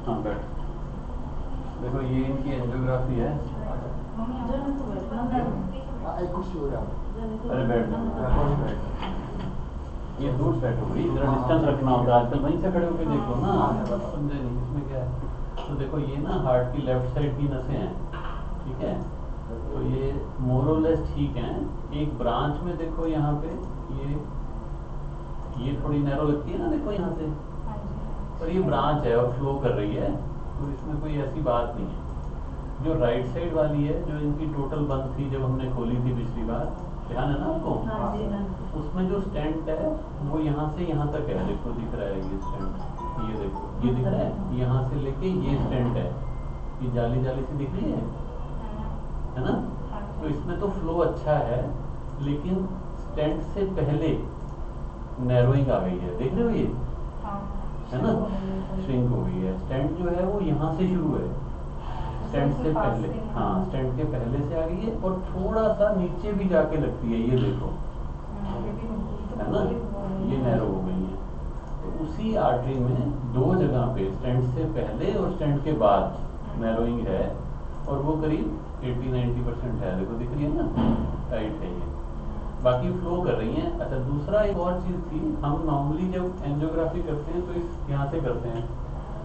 हाँ बैठ। देखो ये इनकी एंजियोग्राफी है। अरे बैठ ये दूर बैठो भाई, इधर डिस्टेंस रखना होता है आजकल, वहीं से खड़े होकर देख लो ना, समझे नहीं इसमें क्या है। तो देखो ये ना हार्ट की लेफ्ट साइड की नसें हैं, ठीक है, तो ये मोरलेस ठीक हैं। एक ब्रांच में देखो यहाँ पे ये थोड़ी नैरो लगती है ना, देखो यहाँ से, पर ये ब्रांच है और फ्लो कर रही है, तो इसमें कोई ऐसी बात नहीं है। जो राइट साइड वाली है, जो इनकी टोटल बंद थी जब हमने खोली थी पिछली बार, ध्यान है ना आपको, उसमें जो स्टेंट है वो यहाँ से यहाँ तक है, देखो दिख रहा है ये स्टेंट, ये देखो ये दिख रहा है, यहाँ से लेके ये स्टेंट है, ये जाली जाली सी दिख रही है ना। तो इसमें तो फ्लो अच्छा है, लेकिन स्टेंट से पहले नैरोइंग आ गई है, देख रहे हो ये है ना, श्रिंक हो गई है। स्टेंट जो है वो यहाँ से शुरू है, स्टेंट से पहले, हाँ स्टेंट के पहले से आ गई है, और थोड़ा सा नीचे भी जाके लगती है, ये देखो है ना, ये नैरो हो गई है। तो उसी आर्टरी में दो जगह पे स्टेंट से पहले और स्टेंट के बाद नैरोइंग है, और वो करीब 80-90% है, देखो दिख रही है ना, टाइट है ये, बाकी फ्लो कर रही हैं। अच्छा दूसरा एक और चीज़ थी, हम नॉर्मली जब एंजियोग्राफी करते हैं तो इस यहाँ से करते हैं,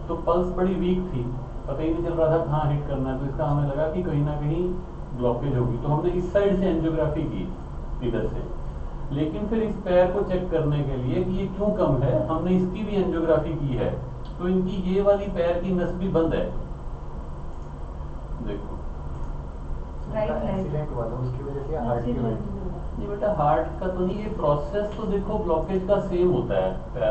तो पल्स बड़ी वीक थी, पता ही नहीं चल रहा था कहाँ हिट करना है, तो इसका हमें लगा कि कहीं ना कहीं ब्लॉकेज होगी, तो हमने इस साइड से एंजियोग्राफी की, इधर से। लेकिन फिर इस पैर को चेक करने के लिए कि ये क्यों कम है, हमने इसकी भी एंजियोग्राफी की है, तो इनकी ये वाली पैर की नस भी बंद है, देखो एक्सीडेंट हुआ था उसकी वजह से हार्ट की वजह से। नहीं बेटा हार्ट का तो नहीं, ये प्रोसेस तो देखो ब्लॉकेज का सेम होता है,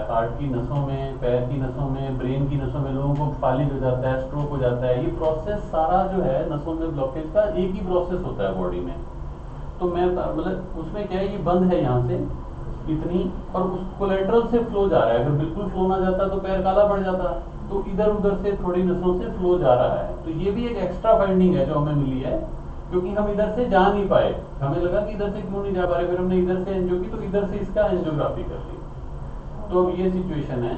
हार्ट की नसों में, पैर की नसों में, ब्रेन की नसों में लोगों को फालिज हो जाता है, स्ट्रोक हो जाता है, ये प्रोसेस सारा जो है नसों में ब्लॉकेज का एक ही प्रोसेस होता है बॉडी में। तो मैं मतलब उसमें क्या है, ये बंद है यहाँ से इतनी, और उस कोलेट्रल से फ्लो जा रहा है, अगर बिल्कुल फ्लो ना जाता तो पैर काला पड़ जाता, तो इधर उधर से थोड़ी नसों से फ्लो जा रहा है। तो ये भी एक एक्स्ट्रा फाइंडिंग है जो हमें मिली है, क्योंकि हम इधर से जा नहीं पाए, हमें लगा कि इधर से क्यों नहीं जा पा रहे, फिर हमने इधर से एंजियो की, तो इधर से इसका एंजियोग्राफी कर ली। तो अब ये सिचुएशन है।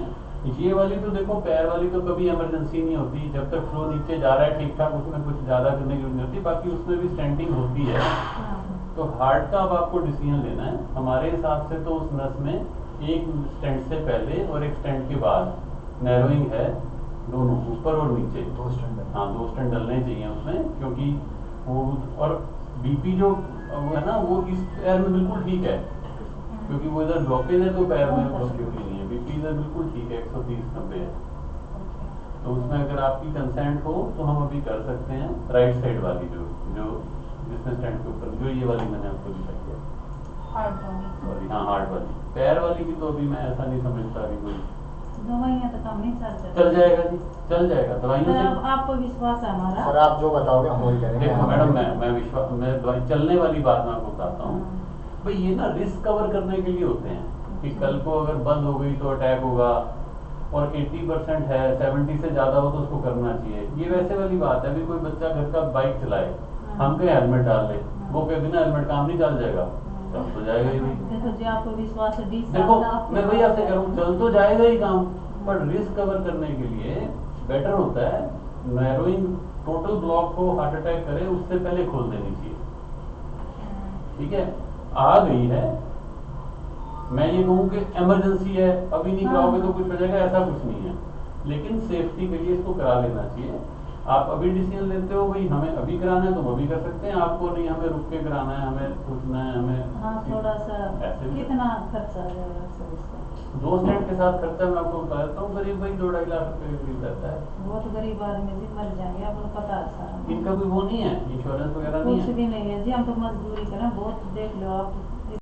ये वाली तो देखो पैर वाली तो कभी इमरजेंसी नहीं होती, जब तक फ्लो नीचे जा रहा है ठीक ठाक, उसमें कुछ ज्यादा करने की जरूरत नहीं होती, बाकी उसमें भी स्टेंटिंग होती है। तो हार्ट का अब आपको डिसीजन लेना है, हमारे हिसाब से तो उस नस में एक स्टेंट से पहले और एक स्टेंट के बाद नैरोइंग है, दोनों ऊपर और नीचे, दो स्टेंट, हाँ 2 स्टेंट डलने चाहिए उसमें, क्योंकि वो और बीपी जो है ना वो इस पैर में बिल्कुल ठीक है, क्योंकि वो इधर ब्लॉकेज है तो पैर में ब्लॉकेज नहीं है, बीपी इधर बिल्कुल ठीक है, 130-90 है। तो उसमें अगर आपकी कंसेंट हो तो हम अभी कर सकते हैं राइट साइड वाली, जो जो जिसमें स्टैंड के ऊपर, जो ये वाली मैंने आपको दिखाई है, सॉरी हाँ हार्ट वाली। पैर वाली की तो अभी मैं ऐसा नहीं समझता अभी कोई दवाइयाँ तो काम नहीं चलता, चल जाएगा जी, चल जाएगा दवाइयों से। आपको विश्वास है हमारा सर, आप जो बताओगे हम वही करेंगे। देखो मैडम मैं विश्वास, मैं दवाई चलने वाली बात मैं आपको बताता हूँ भाई, ये ना रिस्क कवर करने के लिए होते हैं कि कल को अगर बंद हो गई तो अटैक होगा, और 80% है, 70 से ज्यादा हो तो उसको करना चाहिए। ये वैसे वाली बात है, अभी कोई बच्चा घर का बाइक चलाए, हम कहीं हेलमेट डाल ले, वो कहे बिना हेलमेट काम नहीं चल जाएगा, चल तो जाएगा ही नहीं। देखो जी आपको विश्वास है, देखो मैं भैया आपसे कह रहा हूँ चल तो जाएगा ही काम, पर रिस्क कवर करने के लिए बेटर होता है नैरोइंग, टोटल ब्लॉक को हार्ट अटैक करे उससे पहले खोल देनी चाहिए, ठीक है। आ गई है, मैं ये कहूँ कि इमरजेंसी है, अभी नहीं कराओगे तो कुछ हो जाएगा, ऐसा कुछ नहीं है, लेकिन सेफ्टी के लिए इसको करा लेना चाहिए। आप अभी डिसीजन लेते हो भाई हमें अभी कराना है तो वो भी कर सकते हैं, आपको नहीं हमें रुक के कराना है, हमें सोचना है, हमें हाँ थोड़ा सा ऐसे भी कितना खर्चा आ जाएगा सर इसका? 2 स्टैंड के साथ खर्चा मैं आपको बता देता हूँ, करीब भाई 2-2.5 लाख रुपए के करीब रहता है। बहुत गरीब आदमी जी मर जाएंगे, आपको पता है सारा। इनका कोई वो नहीं है, इंश्योरेंस वगैरह नहीं कुछ है, भी नहीं है जी, हम तो मजदूरी करें, बहुत देख लो आप